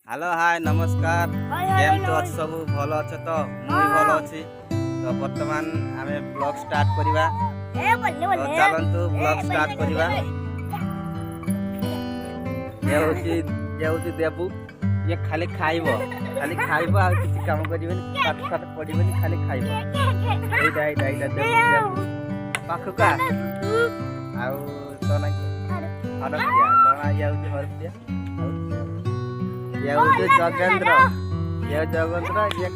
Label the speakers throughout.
Speaker 1: Hello hi नमस्कार केम तो अच्छे सब भल अच्छे तो मुझे भल अच्छी तो बर्तमान आम ब्लॉग स्टार्ट करवा तो चलतु ब्लॉग स्टार्ट करवा ये देबू ये खाली खाइब आ किसी काम करिवनी पाठ पाठ पढ़िबनी खाली खाइब एइटा देबू पाखका आउ तो ना हरपिया कोना याउची हरपिया ये जगेंद्र ये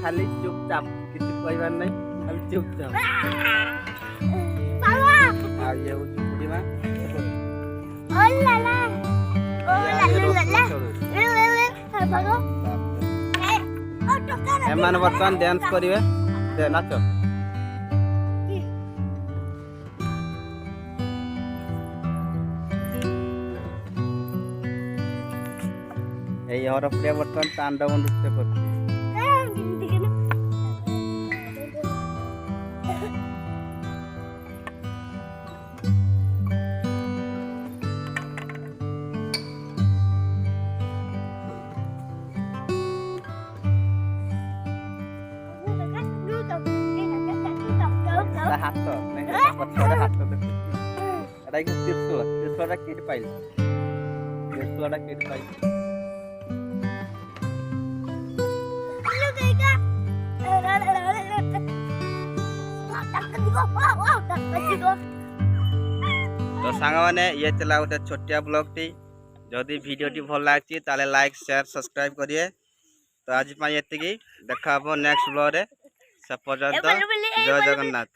Speaker 1: खाली चुपचाप किसी कहबार नहीं खाली चुपचाप ये बुढ़ीमा एमान बर्तमान डांस करेंगे नाच हरप्रिया बर्तमान तांडव नृत्य कर हाथ हाथ त्रिशूल किट पाइल त्रिशूल किट पाइल तो सांग मैंने ये चला गोटे छोटिया ब्लॉग टी जदि भिडियोटी भल लगी ताले लाइक शेयर सब्सक्राइब करिए। तो आज ये देखा नेक्स्ट ब्लॉग रे से पर्यंत जय जगन्नाथ।